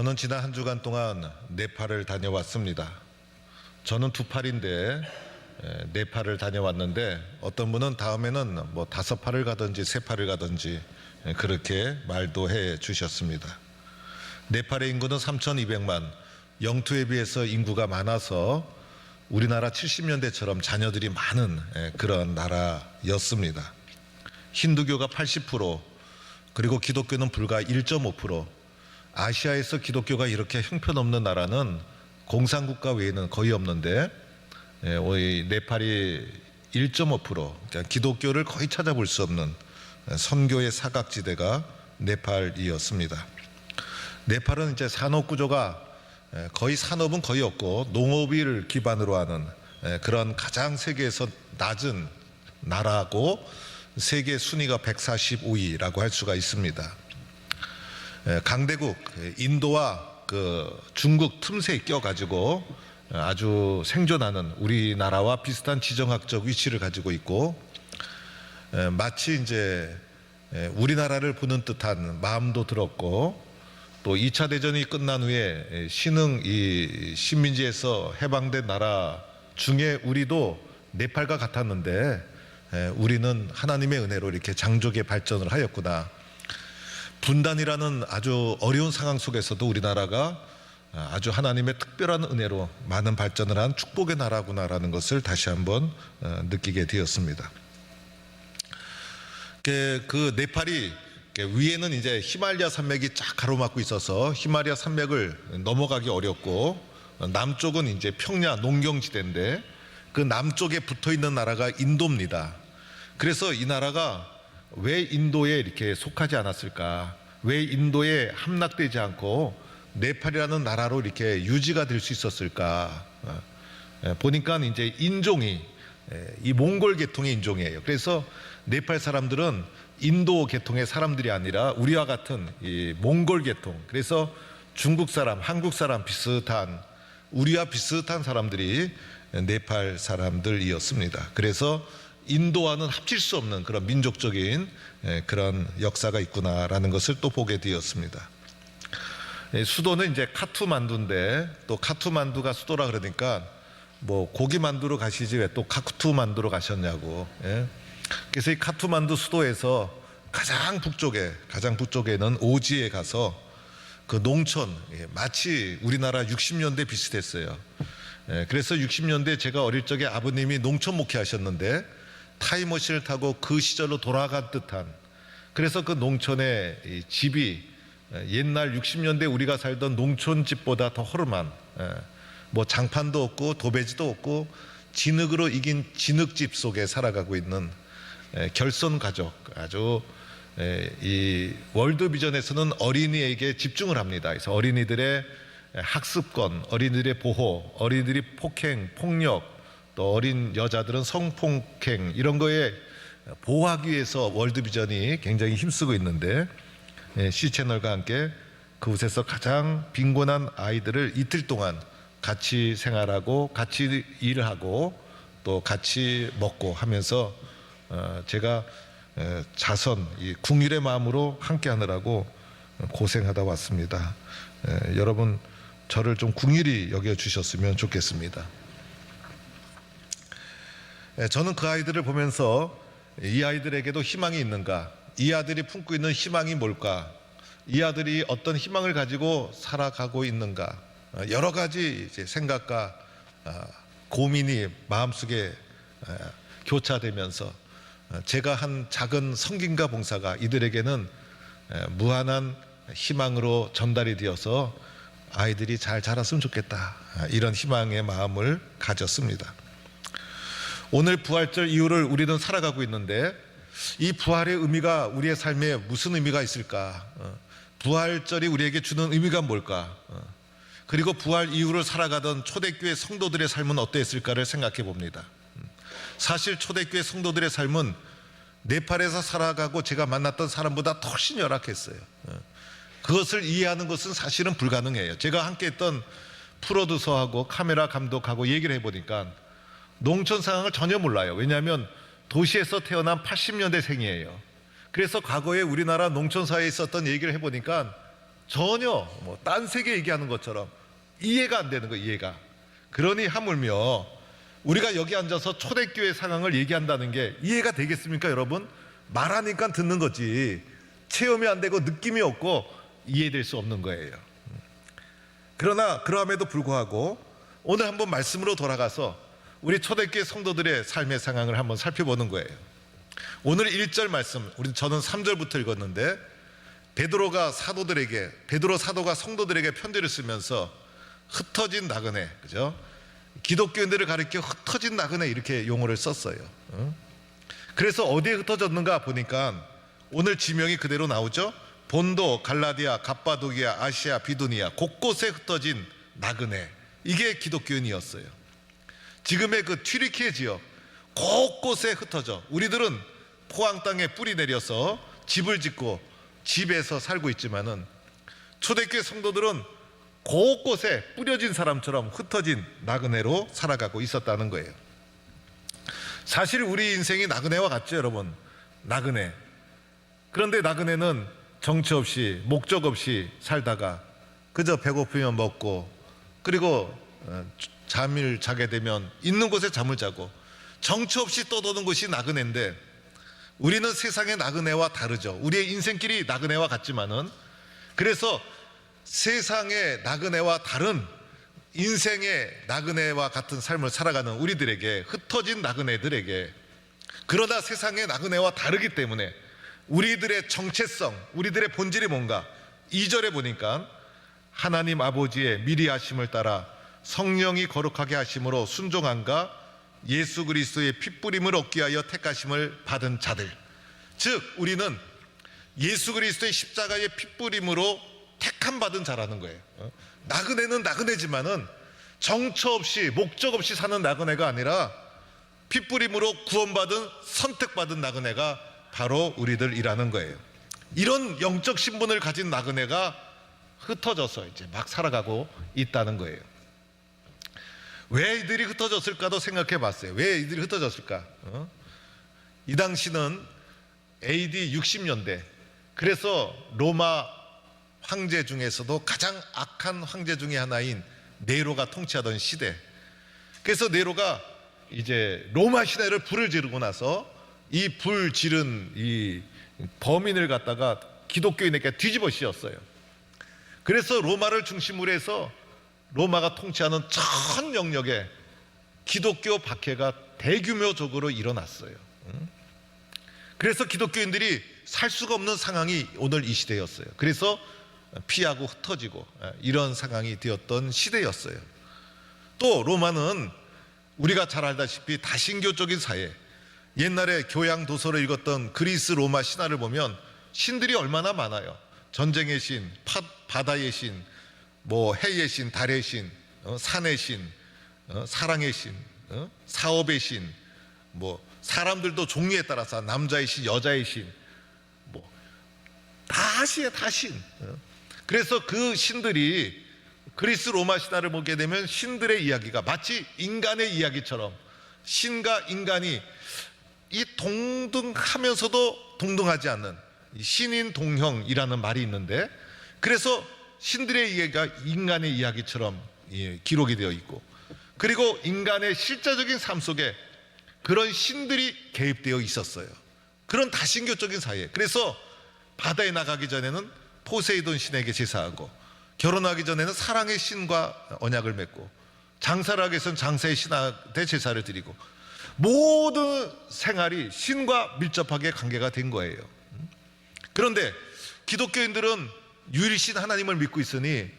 저는 지난 한 주간 동안 네팔을 다녀왔습니다. 저는 두 팔인데 네팔을 다녀왔는데 어떤 분은 다음에는 뭐 5팔을 가든지 3팔을 가든지 그렇게 말도 해 주셨습니다. 네팔의 인구는 3,200만, 영토에 비해서 인구가 많아서 우리나라 70년대처럼 자녀들이 많은 그런 나라였습니다. 힌두교가 80%, 그리고 기독교는 불과 1.5%. 아시아에서 기독교가 이렇게 형편없는 나라는 공산국가 외에는 거의 없는데 네팔이 1.5%, 그러니까 기독교를 거의 찾아볼 수 없는 선교의 사각지대가 네팔이었습니다. 네팔은 이제 산업 구조가 거의 산업은 거의 없고 농업을 기반으로 하는 그런 가장 세계에서 낮은 나라고 세계 순위가 145위라고 할 수가 있습니다. 강대국 인도와 중국 틈새에 껴가지고 아주 생존하는 우리나라와 비슷한 지정학적 위치를 가지고 있고 마치 이제 우리나라를 보는 듯한 마음도 들었고 또 2차 대전이 끝난 후에 이 식민지에서 해방된 나라 중에 우리도 네팔과 같았는데 우리는 하나님의 은혜로 이렇게 장족의 발전을 하였구나. 분단이라는 아주 어려운 상황 속에서도 우리나라가 아주 하나님의 특별한 은혜로 많은 발전을 한 축복의 나라구나라는 것을 다시 한번 느끼게 되었습니다. 그 네팔이 위에는 이제 히말라야 산맥이 쫙 가로막고 있어서 히말라야 산맥을 넘어가기 어렵고 남쪽은 이제 평야 농경지대인데 그 남쪽에 붙어 있는 나라가 인도입니다. 그래서 이 나라가 왜 인도에 이렇게 속하지 않았을까? 왜 인도에 함락되지 않고 네팔이라는 나라로 이렇게 유지가 될 수 있었을까? 보니까 이제 인종이 이 몽골 계통의 인종이에요. 그래서 네팔 사람들은 인도 계통의 사람들이 아니라 우리와 같은 이 몽골 계통. 그래서 중국 사람, 한국 사람 비슷한 우리와 비슷한 사람들이 네팔 사람들이었습니다. 그래서 인도와는 합칠 수 없는 그런 민족적인 그런 역사가 있구나라는 것을 또 보게 되었습니다. 수도는 이제 카투만두인데 또 카투만두가 수도라 그러니까 뭐 고기 만두로 가시지 왜 또 카투만두로 가셨냐고. 그래서 이 카투만두 수도에서 가장 북쪽에는 오지에 가서 그 농촌 마치 우리나라 60년대 비슷했어요. 그래서 60년대 제가 어릴 적에 아버님이 농촌 목회하셨는데 타임머신을 타고 그 시절로 돌아간 듯한, 그래서 그 농촌의 집이 옛날 60년대 우리가 살던 농촌 집보다 더 허름한, 뭐 장판도 없고 도배지도 없고 진흙으로 이긴 진흙집 속에 살아가고 있는 결손 가족, 아주 이 월드비전에서는 어린이에게 집중을 합니다. 그래서 어린이들의 학습권, 어린이들의 보호, 어린이들이 폭행, 폭력, 또 어린 여자들은 성폭행 이런 거에 보호하기 위해서 월드비전이 굉장히 힘쓰고 있는데 C채널과 함께 그곳에서 가장 빈곤한 아이들을 이틀 동안 같이 생활하고 같이 일을 하고 또 같이 먹고 하면서 제가 자선, 이 궁일의 마음으로 함께 하느라고 고생하다 왔습니다. 여러분 저를 좀 궁일이 여겨주셨으면 좋겠습니다. 저는 그 아이들을 보면서 이 아이들에게도 희망이 있는가, 이 아들이 품고 있는 희망이 뭘까, 이 아들이 어떤 희망을 가지고 살아가고 있는가, 여러 가지 이제 생각과 고민이 마음속에 교차되면서 제가 한 작은 성김과 봉사가 이들에게는 무한한 희망으로 전달이 되어서 아이들이 잘 자랐으면 좋겠다, 이런 희망의 마음을 가졌습니다. 오늘 부활절 이후를 우리는 살아가고 있는데 이 부활의 의미가 우리의 삶에 무슨 의미가 있을까? 부활절이 우리에게 주는 의미가 뭘까? 그리고 부활 이후를 살아가던 초대교회 성도들의 삶은 어땠을까를 생각해 봅니다. 사실 초대교회 성도들의 삶은 네팔에서 살아가고 제가 만났던 사람보다 훨씬 열악했어요. 그것을 이해하는 것은 사실은 불가능해요. 제가 함께했던 프로듀서하고 카메라 감독하고 얘기를 해보니까 농촌 상황을 전혀 몰라요. 왜냐하면 도시에서 태어난 80년대생이에요. 그래서 과거에 우리나라 농촌 사회에 있었던 얘기를 해보니까 전혀 뭐 딴 세계 얘기하는 것처럼 이해가 안 되는 거예요. 이해가. 그러니 하물며 우리가 여기 앉아서 초대교회 상황을 얘기한다는 게 이해가 되겠습니까, 여러분? 말하니까 듣는 거지 체험이 안 되고 느낌이 없고 이해될 수 없는 거예요. 그러나 그러함에도 불구하고 오늘 한번 말씀으로 돌아가서 우리 초대교회 성도들의 삶의 상황을 한번 살펴보는 거예요. 오늘 1절 말씀, 저는 3절부터 읽었는데 베드로 사도가 성도들에게 편지를 쓰면서 흩어진 나그네, 그죠? 기독교인들을 가리켜 흩어진 나그네 이렇게 용어를 썼어요. 그래서 어디에 흩어졌는가 보니까 오늘 지명이 그대로 나오죠. 본도, 갈라디아, 갑바도기아, 아시아, 비두니아 곳곳에 흩어진 나그네, 이게 기독교인이었어요. 지금의 그 튀르키예 지역 곳곳에 흩어져 우리들은 포항 땅에 뿌리 내려서 집을 짓고 집에서 살고 있지만은 초대교회 성도들은 곳곳에 뿌려진 사람처럼 흩어진 나그네로 살아가고 있었다는 거예요. 사실 우리 인생이 나그네와 같죠, 여러분. 나그네. 그런데 나그네는 정처 없이 목적 없이 살다가 그저 배고프면 먹고, 그리고 잠을 자게 되면 있는 곳에 잠을 자고 정처 없이 떠도는 것이 나그네인데, 우리는 세상의 나그네와 다르죠. 우리의 인생길이 나그네와 같지만은, 그래서 세상의 나그네와 다른 인생의 나그네와 같은 삶을 살아가는 우리들에게, 흩어진 나그네들에게, 그러나 세상의 나그네와 다르기 때문에 우리들의 정체성, 우리들의 본질이 뭔가 2절에 보니까 하나님 아버지의 미리 하심을 따라 성령이 거룩하게 하심으로 순종함과 예수 그리스도의 핏부림을 얻기 위하여 택하심을 받은 자들, 즉 우리는 예수 그리스도의 십자가의 핏부림으로 택함 받은 자라는 거예요. 나그네는 나그네지만은 정처 없이 목적 없이 사는 나그네가 아니라 핏부림으로 구원받은 선택받은 나그네가 바로 우리들이라는 거예요. 이런 영적 신분을 가진 나그네가 흩어져서 이제 막 살아가고 있다는 거예요. 왜 이들이 흩어졌을까도 생각해 봤어요. 왜 이들이 흩어졌을까? 이 당시는 AD 60년대, 그래서 로마 황제 중에서도 가장 악한 황제 중에 하나인 네로가 통치하던 시대. 그래서 네로가 이제 로마 시내를 불을 지르고 나서 이 불 지른 이 범인을 갖다가 기독교인에게 뒤집어 씌웠어요. 그래서 로마를 중심으로 해서 로마가 통치하는 전 영역에 기독교 박해가 대규모적으로 일어났어요. 그래서 기독교인들이 살 수가 없는 상황이 오늘 이 시대였어요. 그래서 피하고 흩어지고 이런 상황이 되었던 시대였어요. 또 로마는 우리가 잘 알다시피 다신교적인 사회, 옛날에 교양 도서를 읽었던 그리스 로마 신화를 보면 신들이 얼마나 많아요. 전쟁의 신, 바다의 신, 뭐 해의 신, 달의 신, 산의 신, 사랑의 신, 사업의 신, 뭐 사람들도 종류에 따라서 남자의 신, 여자의 신, 뭐 다 신이에요, 다 신. 그래서 그 신들이 그리스 로마 신화를 보게 되면 신들의 이야기가 마치 인간의 이야기처럼, 신과 인간이 이 동등하면서도 동등하지 않는 신인 동형이라는 말이 있는데, 그래서 신들의 이야기가 인간의 이야기처럼 기록이 되어 있고, 그리고 인간의 실제적인 삶 속에 그런 신들이 개입되어 있었어요. 그런 다신교적인 사회. 그래서 바다에 나가기 전에는 포세이돈 신에게 제사하고, 결혼하기 전에는 사랑의 신과 언약을 맺고, 장사를 하기 위해서는 장사의 신한테 제사를 드리고, 모든 생활이 신과 밀접하게 관계가 된 거예요. 그런데 기독교인들은 유일신 하나님을 믿고 있으니,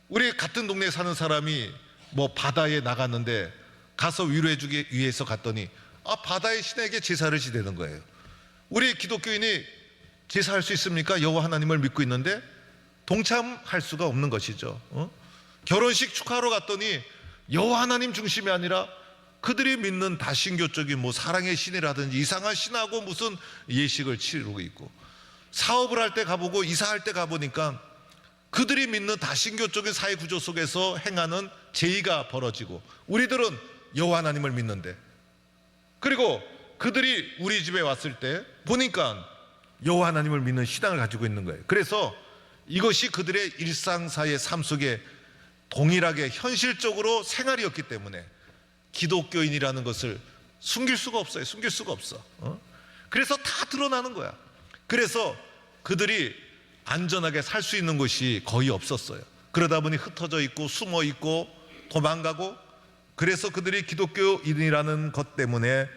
우리 같은 동네에 사는 사람이 뭐 바다에 나갔는데 가서 위로해주기 위해서 갔더니 바다의 신에게 제사를 지내는 거예요. 우리 기독교인이 제사할 수 있습니까? 여호와 하나님을 믿고 있는데 동참할 수가 없는 것이죠. 결혼식 축하하러 갔더니 여호와 하나님 중심이 아니라 그들이 믿는 다신교적인 뭐 사랑의 신이라든지 이상한 신하고 무슨 예식을 치르고 있고, 사업을 할 때 가보고 이사할 때 가보니까 그들이 믿는 다신교적인 사회 구조 속에서 행하는 제의가 벌어지고, 우리들은 여호와 하나님을 믿는데, 그리고 그들이 우리 집에 왔을 때 보니까 여호와 하나님을 믿는 신앙을 가지고 있는 거예요. 그래서 이것이 그들의 일상사의 삶 속에 동일하게 현실적으로 생활이었기 때문에 기독교인이라는 것을 숨길 수가 없어요. 숨길 수가 없어. 그래서 다 드러나는 거야. 그래서 그들이 안전하게 살 수 있는 곳이 거의 없었어요. 그러다 보니 흩어져 있고 숨어 있고 도망가고, 그래서 그들이 기독교인이라는 것 때문에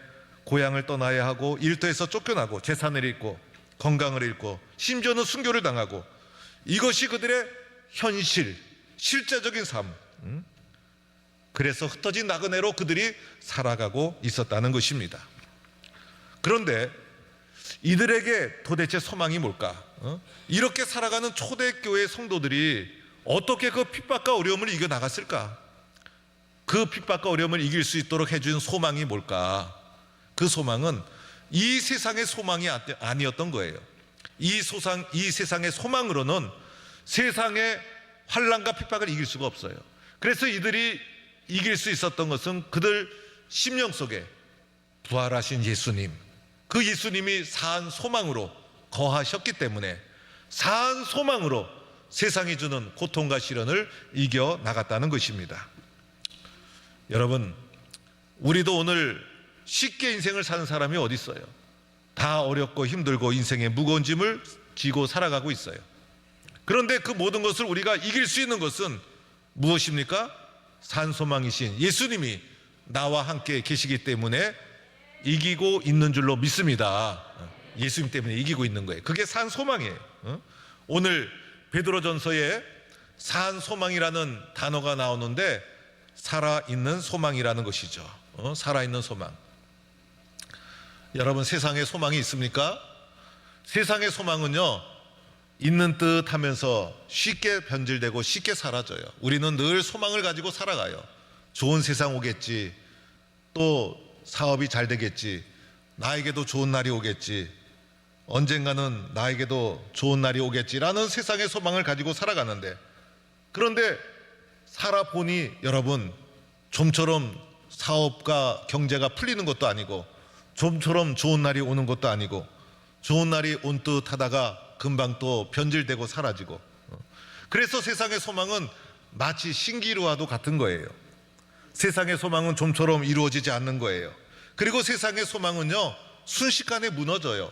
고향을 떠나야 하고 일터에서 쫓겨나고 재산을 잃고 건강을 잃고 심지어는 순교를 당하고, 이것이 그들의 현실, 실제적인 삶. 그래서 흩어진 나그네로 그들이 살아가고 있었다는 것입니다. 그런데 이들에게 도대체 소망이 뭘까? 이렇게 살아가는 초대교회 성도들이 어떻게 그 핍박과 어려움을 이겨나갔을까? 그 핍박과 어려움을 이길 수 있도록 해준 소망이 뭘까? 그 소망은 이 세상의 소망이 아니었던 거예요. 이 세상의 소망으로는 세상의 환난과 핍박을 이길 수가 없어요. 그래서 이들이 이길 수 있었던 것은 그들 심령 속에 부활하신 예수님, 그 예수님이 산 소망으로 거하셨기 때문에 산 소망으로 세상이 주는 고통과 시련을 이겨 나갔다는 것입니다. 여러분, 우리도 오늘 쉽게 인생을 사는 사람이 어디 있어요? 다 어렵고 힘들고 인생의 무거운 짐을 지고 살아가고 있어요. 그런데 그 모든 것을 우리가 이길 수 있는 것은 무엇입니까? 산소망이신 예수님이 나와 함께 계시기 때문에 이기고 있는 줄로 믿습니다. 예수님 때문에 이기고 있는 거예요. 그게 산소망이에요. 오늘 베드로전서에 산소망이라는 단어가 나오는데 살아있는 소망이라는 것이죠. 살아있는 소망. 여러분, 세상에 소망이 있습니까? 세상의 소망은요, 있는 듯 하면서 쉽게 변질되고 쉽게 사라져요. 우리는 늘 소망을 가지고 살아가요. 좋은 세상 오겠지, 또 사업이 잘 되겠지, 나에게도 좋은 날이 오겠지, 언젠가는 나에게도 좋은 날이 오겠지라는 세상의 소망을 가지고 살아가는데, 그런데 살아보니 여러분, 좀처럼 사업과 경제가 풀리는 것도 아니고 좀처럼 좋은 날이 오는 것도 아니고, 좋은 날이 온 듯 하다가 금방 또 변질되고 사라지고, 그래서 세상의 소망은 마치 신기루와도 같은 거예요. 세상의 소망은 좀처럼 이루어지지 않는 거예요. 그리고 세상의 소망은요, 순식간에 무너져요.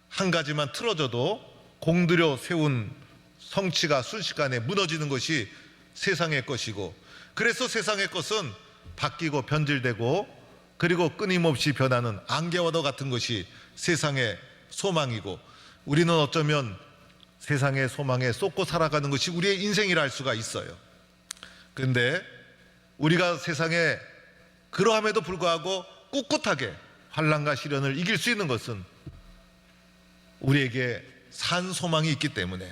한 가지만 틀어져도 공들여 세운 성취가 순식간에 무너지는 것이 세상의 것이고, 그래서 세상의 것은 바뀌고 변질되고 그리고 끊임없이 변하는 안개와도 같은 것이 세상의 소망이고, 우리는 어쩌면 세상의 소망에 쏟고 살아가는 것이 우리의 인생이라 할 수가 있어요. 그런데 우리가 세상에 그러함에도 불구하고 꿋꿋하게 환난과 시련을 이길 수 있는 것은 우리에게 산 소망이 있기 때문에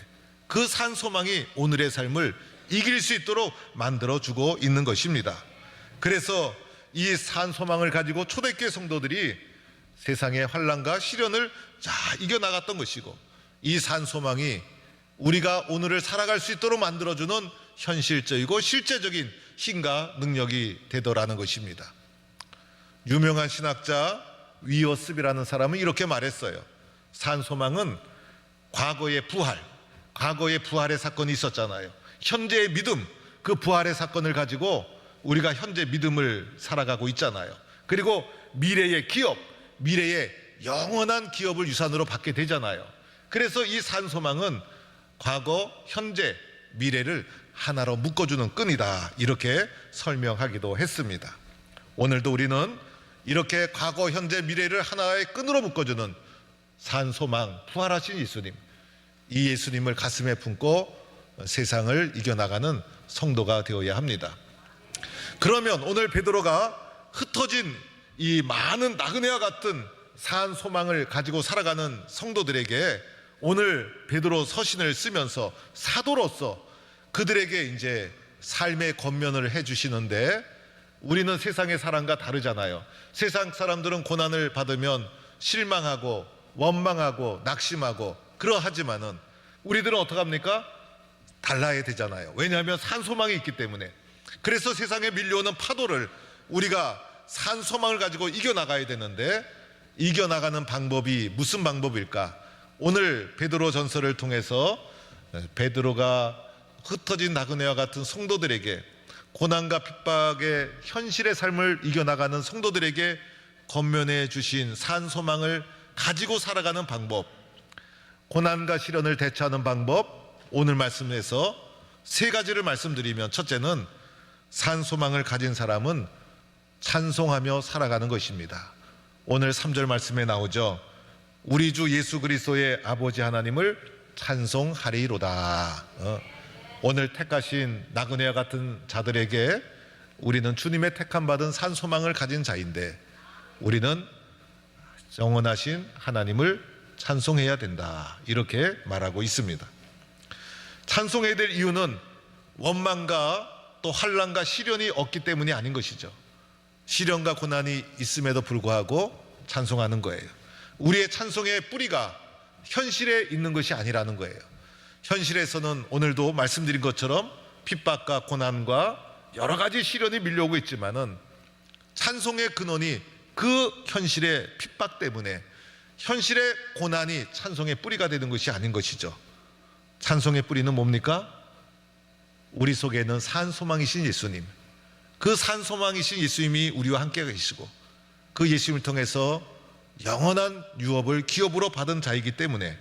그 산 소망이 오늘의 삶을 이길 수 있도록 만들어주고 있는 것입니다. 그래서 이 산 소망을 가지고 초대교회 성도들이 세상의 환난과 시련을 이겨나갔던 것이고, 이 산 소망이 우리가 오늘을 살아갈 수 있도록 만들어주는 현실적이고 실제적인 힘과 능력이 되더라는 것입니다. 유명한 신학자 위어스비라는 사람은 이렇게 말했어요. 산 소망은 과거의 부활의 사건이 있었잖아요. 현재의 믿음, 그 부활의 사건을 가지고 우리가 현재 믿음을 살아가고 있잖아요. 그리고 미래의 기업, 미래의 영원한 기업을 유산으로 받게 되잖아요. 그래서 이 산소망은 과거, 현재, 미래를 하나로 묶어주는 끈이다, 이렇게 설명하기도 했습니다. 오늘도 우리는 이렇게 과거, 현재, 미래를 하나의 끈으로 묶어주는 산소망, 부활하신 예수님, 이 예수님을 가슴에 품고 세상을 이겨나가는 성도가 되어야 합니다. 그러면 오늘 베드로가 흩어진 이 많은 나그네와 같은 산 소망을 가지고 살아가는 성도들에게 오늘 베드로 서신을 쓰면서 사도로서 그들에게 이제 삶의 권면을 해주시는데, 우리는 세상의 사람과 다르잖아요. 세상 사람들은 고난을 받으면 실망하고 원망하고 낙심하고 그러하지만은 우리들은 어떡합니까? 달라야 되잖아요. 왜냐하면 산소망이 있기 때문에. 그래서 세상에 밀려오는 파도를 우리가 산소망을 가지고 이겨나가야 되는데, 이겨나가는 방법이 무슨 방법일까? 오늘 베드로 전서를 통해서 베드로가 흩어진 나그네와 같은 성도들에게, 고난과 핍박의 현실의 삶을 이겨나가는 성도들에게 권면해 주신 산 소망을 가지고 살아가는 방법, 고난과 시련을 대처하는 방법, 오늘 말씀에서 세 가지를 말씀드리면, 첫째는 산 소망을 가진 사람은 찬송하며 살아가는 것입니다. 오늘 3절 말씀에 나오죠. 우리 주 예수 그리스도의 아버지 하나님을 찬송하리로다. 오늘 택하신 나그네와 같은 자들에게 우리는 주님의 택함 받은 산 소망을 가진 자인데, 우리는 영원하신 하나님을 찬송해야 된다, 이렇게 말하고 있습니다. 찬송해야 될 이유는 원망과 또 환난과 시련이 없기 때문이 아닌 것이죠. 시련과 고난이 있음에도 불구하고 찬송하는 거예요. 우리의 찬송의 뿌리가 현실에 있는 것이 아니라는 거예요. 현실에서는 오늘도 말씀드린 것처럼 핍박과 고난과 여러 가지 시련이 밀려오고 있지만은, 찬송의 근원이 그 현실의 핍박 때문에, 현실의 고난이 찬송의 뿌리가 되는 것이 아닌 것이죠. 찬송의 뿌리는 뭡니까? 우리 속에는 산 소망이신 예수님, 그 산 소망이신 예수님이 우리와 함께 계시고, 그 예수님을 통해서 영원한 유업을 기업으로 받은 자이기 때문에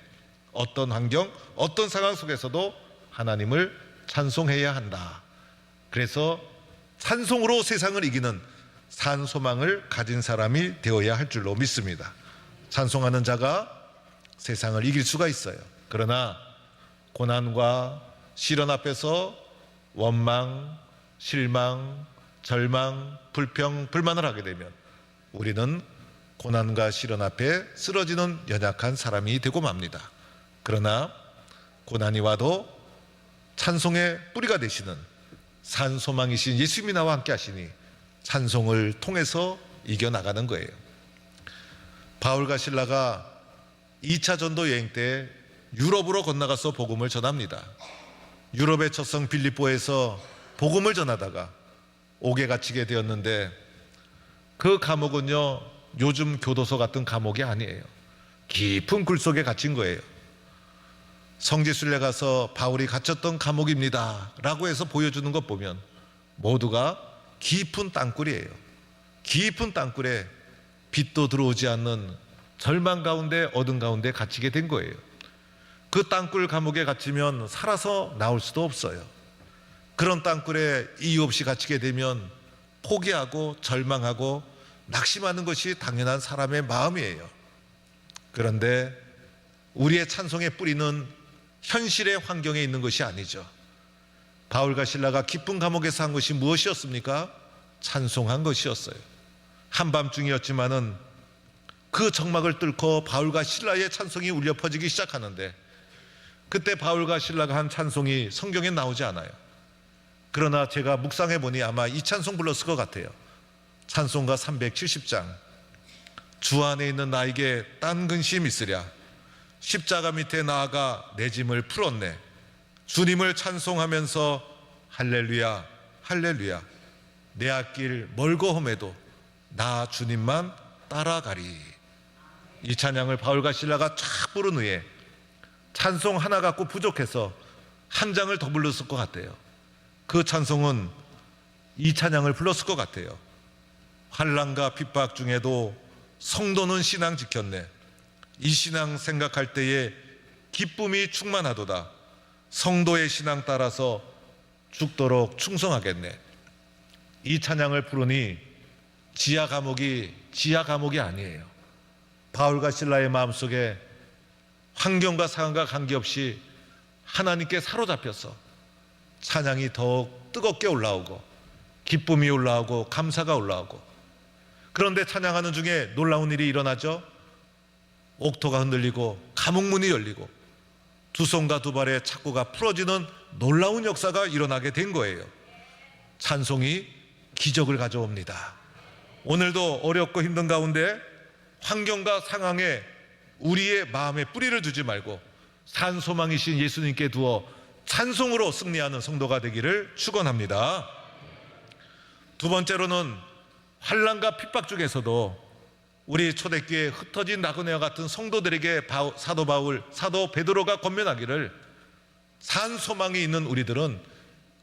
어떤 환경, 어떤 상황 속에서도 하나님을 찬송해야 한다. 그래서 찬송으로 세상을 이기는 산 소망을 가진 사람이 되어야 할 줄로 믿습니다. 찬송하는 자가 세상을 이길 수가 있어요. 그러나 고난과 시련 앞에서 원망, 실망, 절망, 불평, 불만을 하게 되면 우리는 고난과 시련 앞에 쓰러지는 연약한 사람이 되고 맙니다. 그러나 고난이 와도 찬송의 뿌리가 되시는 산 소망이신 예수님이 나와 함께 하시니 찬송을 통해서 이겨나가는 거예요. 바울과 실라가 2차 전도 여행 때 유럽으로 건너가서 복음을 전합니다. 유럽의 첫성 빌립보에서 복음을 전하다가 옥에 갇히게 되었는데, 그 감옥은요, 요즘 교도소 같은 감옥이 아니에요. 깊은 굴 속에 갇힌 거예요. 성지순례 가서 바울이 갇혔던 감옥입니다 라고 해서 보여주는 것 보면 모두가 깊은 땅굴이에요. 깊은 땅굴에 빛도 들어오지 않는 절망 가운데, 어둠 가운데 갇히게 된 거예요. 그 땅굴 감옥에 갇히면 살아서 나올 수도 없어요. 그런 땅굴에 이유 없이 갇히게 되면 포기하고 절망하고 낙심하는 것이 당연한 사람의 마음이에요. 그런데 우리의 찬송의 뿌리는 현실의 환경에 있는 것이 아니죠. 바울과 실라가 깊은 감옥에서 한 것이 무엇이었습니까? 찬송한 것이었어요. 한밤중이었지만은 그 정막을 뚫고 바울과 실라의 찬송이 울려 퍼지기 시작하는데, 그때 바울과 실라가 한 찬송이 성경에 나오지 않아요. 그러나 제가 묵상해 보니 아마 이 찬송 불렀을 것 같아요. 찬송가 370장. 주 안에 있는 나에게 딴 근심 있으랴. 십자가 밑에 나아가 내 짐을 풀었네. 주님을 찬송하면서 할렐루야 할렐루야. 내 앞길 멀고 험해도 나 주님만 따라가리. 이 찬양을 바울과 실라가 쫙 부른 후에 찬송 하나 갖고 부족해서 한 장을 더 불렀을 것 같아요. 그 찬송은 이 찬양을 불렀을 것 같아요. 환난과 핍박 중에도 성도는 신앙 지켰네. 이 신앙 생각할 때에 기쁨이 충만하도다. 성도의 신앙 따라서 죽도록 충성하겠네. 이 찬양을 부르니 지하 감옥이 아니에요. 바울과 실라의 마음속에 환경과 상황과 관계없이 하나님께 사로잡혀서 찬양이 더욱 뜨겁게 올라오고 기쁨이 올라오고 감사가 올라오고, 그런데 찬양하는 중에 놀라운 일이 일어나죠. 옥토가 흔들리고 감옥문이 열리고 두 손과 두 발의 착고가 풀어지는 놀라운 역사가 일어나게 된 거예요. 찬송이 기적을 가져옵니다. 오늘도 어렵고 힘든 가운데 환경과 상황에 우리의 마음에 뿌리를 두지 말고 산 소망이신 예수님께 두어 찬송으로 승리하는 성도가 되기를 축원합니다. 두 번째로는 환난과 핍박 중에서도 우리 초대교회 흩어진 나그네와 같은 성도들에게 사도 베드로가 권면하기를 산 소망이 있는 우리들은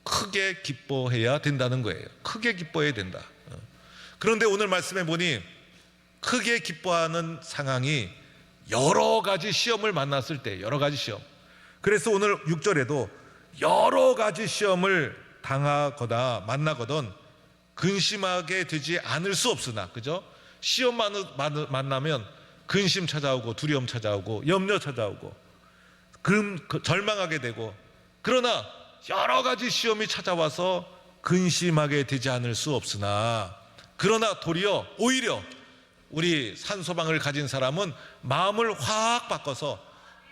크게 기뻐해야 된다는 거예요. 크게 기뻐해야 된다. 그런데 오늘 말씀해 보니 크게 기뻐하는 상황이 여러 가지 시험을 만났을 때, 여러 가지 시험. 그래서 오늘 6절에도 여러 가지 시험을 당하거나 만나거든 근심하게 되지 않을 수 없으나, 그죠? 시험 만나면 근심 찾아오고 두려움 찾아오고 염려 찾아오고 절망하게 되고, 그러나 여러 가지 시험이 찾아와서 근심하게 되지 않을 수 없으나, 그러나 도리어 오히려 우리 산소망을 가진 사람은 마음을 확 바꿔서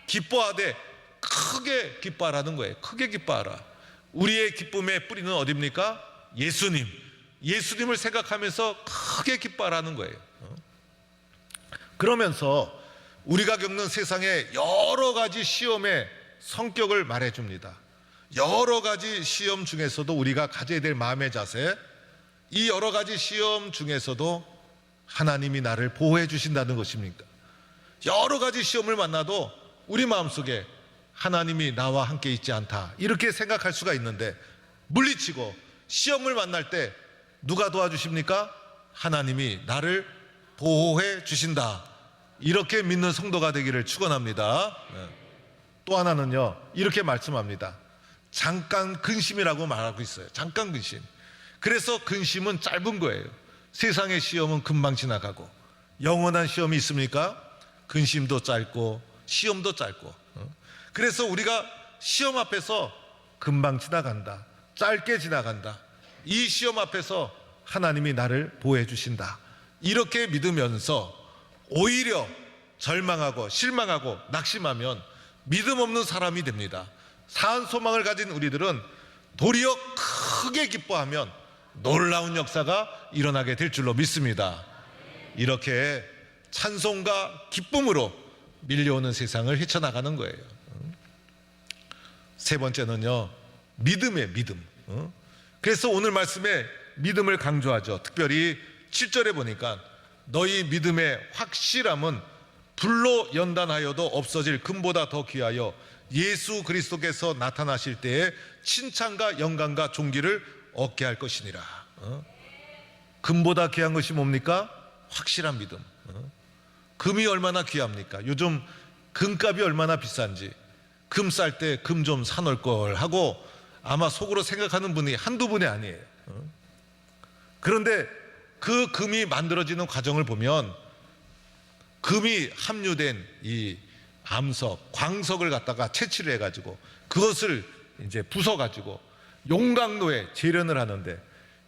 기뻐하되 크게 기뻐하라는 거예요. 크게 기뻐하라. 우리의 기쁨의 뿌리는 어디입니까? 예수님. 예수님을 생각하면서 크게 기뻐하라는 거예요. 그러면서 우리가 겪는 세상의 여러 가지 시험의 성격을 말해줍니다. 여러 가지 시험 중에서도 우리가 가져야 될 마음의 자세, 이 여러 가지 시험 중에서도 하나님이 나를 보호해 주신다는 것입니까? 여러 가지 시험을 만나도 우리 마음속에 하나님이 나와 함께 있지 않다, 이렇게 생각할 수가 있는데, 물리치고 시험을 만날 때 누가 도와주십니까? 하나님이 나를 보호해 주신다, 이렇게 믿는 성도가 되기를 축원합니다. 또 하나는요, 이렇게 말씀합니다. 잠깐 근심이라고 말하고 있어요. 잠깐 근심. 그래서 근심은 짧은 거예요. 세상의 시험은 금방 지나가고, 영원한 시험이 있습니까? 근심도 짧고 시험도 짧고. 그래서 우리가 시험 앞에서 금방 지나간다, 짧게 지나간다, 이 시험 앞에서 하나님이 나를 보호해 주신다, 이렇게 믿으면서 오히려 절망하고 실망하고 낙심하면 믿음 없는 사람이 됩니다. 산 소망을 가진 우리들은 도리어 크게 기뻐하면 놀라운 역사가 일어나게 될 줄로 믿습니다. 이렇게 찬송과 기쁨으로 밀려오는 세상을 헤쳐나가는 거예요. 세 번째는요, 믿음의 믿음. 그래서 오늘 말씀에 믿음을 강조하죠. 특별히 7절에 보니까 너희 믿음의 확실함은 불로 연단하여도 없어질 금보다 더 귀하여 예수 그리스도께서 나타나실 때에 칭찬과 영광과 존귀를 얻게 할 것이니라. 금보다 귀한 것이 뭡니까? 확실한 믿음. 금이 얼마나 귀합니까? 요즘 금값이 얼마나 비싼지, 금 쌀 때 금 좀 사놓을 걸 하고 아마 속으로 생각하는 분이 한두 분이 아니에요. 그런데 그 금이 만들어지는 과정을 보면 금이 함유된 이 암석, 광석을 갖다가 채취를 해가지고 그것을 이제 부숴가지고 용광로에 재련을 하는데,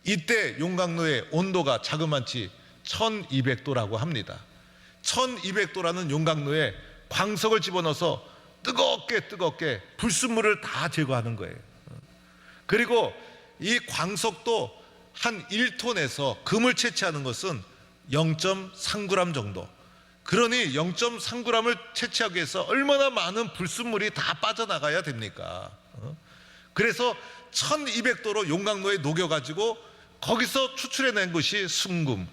이때 용광로의 온도가 자그마치 1200도라고 합니다. 1200도라는 용광로에 광석을 집어넣어서 뜨겁게 불순물을 다 제거하는 거예요. 그리고 이 광석도 한 1톤에서 금을 채취하는 것은 0.3g 정도. 그러니 0.3g을 채취하기 위해서 얼마나 많은 불순물이 다 빠져나가야 됩니까? 그래서 1200도로 용광로에 녹여가지고 거기서 추출해낸 것이 순금.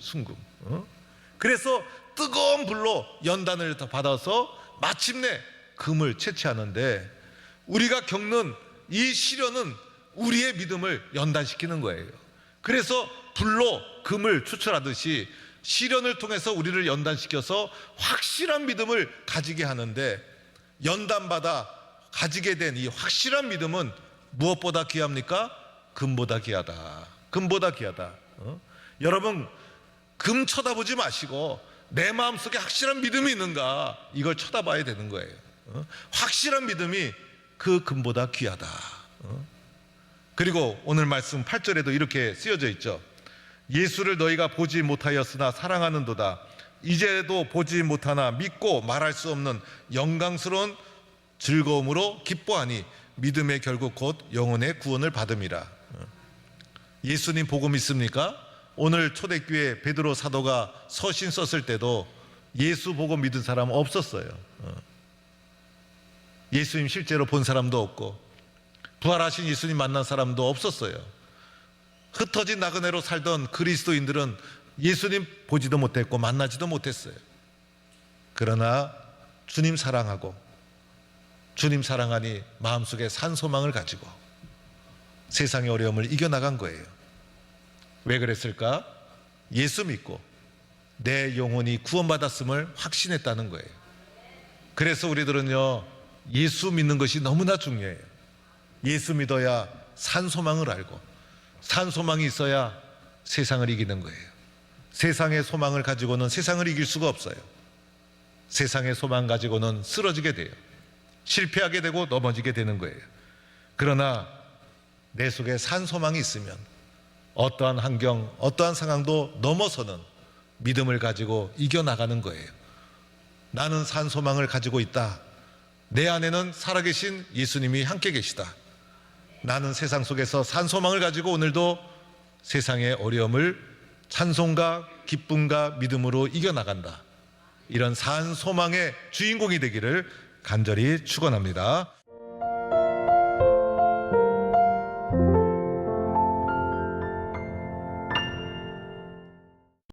그래서 뜨거운 불로 연단을 받아서 마침내 금을 채취하는데, 우리가 겪는 이 시련은 우리의 믿음을 연단시키는 거예요. 그래서 불로 금을 추출하듯이 시련을 통해서 우리를 연단시켜서 확실한 믿음을 가지게 하는데, 연단받아 가지게 된 이 확실한 믿음은 무엇보다 귀합니까? 금보다 귀하다. 금보다 귀하다. 여러분, 금 쳐다보지 마시고 내 마음속에 확실한 믿음이 있는가, 이걸 쳐다봐야 되는 거예요. 확실한 믿음이 그 금보다 귀하다. 그리고 오늘 말씀 8절에도 이렇게 쓰여져 있죠. 예수를 너희가 보지 못하였으나 사랑하는도다. 이제도 보지 못하나 믿고 말할 수 없는 영광스러운 즐거움으로 기뻐하니 믿음의 결국 곧 영혼의 구원을 받음이라. 예수님 보고 믿습니까? 오늘 초대교회 베드로 사도가 서신 썼을 때도 예수 보고 믿은 사람은 없었어요. 예수님 실제로 본 사람도 없고 부활하신 예수님 만난 사람도 없었어요. 흩어진 나그네로 살던 그리스도인들은 예수님 보지도 못했고 만나지도 못했어요. 그러나 주님 사랑하고 주님 사랑하니 마음속에 산 소망을 가지고 세상의 어려움을 이겨나간 거예요. 왜 그랬을까? 예수 믿고 내 영혼이 구원받았음을 확신했다는 거예요. 그래서 우리들은요, 예수 믿는 것이 너무나 중요해요. 예수 믿어야 산 소망을 알고, 산 소망이 있어야 세상을 이기는 거예요. 세상의 소망을 가지고는 세상을 이길 수가 없어요. 세상의 소망 가지고는 쓰러지게 돼요. 실패하게 되고 넘어지게 되는 거예요. 그러나 내 속에 산 소망이 있으면 어떠한 환경, 어떠한 상황도 넘어서는 믿음을 가지고 이겨나가는 거예요. 나는 산 소망을 가지고 있다. 내 안에는 살아계신 예수님이 함께 계시다. 나는 세상 속에서 산 소망을 가지고 오늘도 세상의 어려움을 찬송과 기쁨과 믿음으로 이겨나간다. 이런 산 소망의 주인공이 되기를 간절히 축원합니다.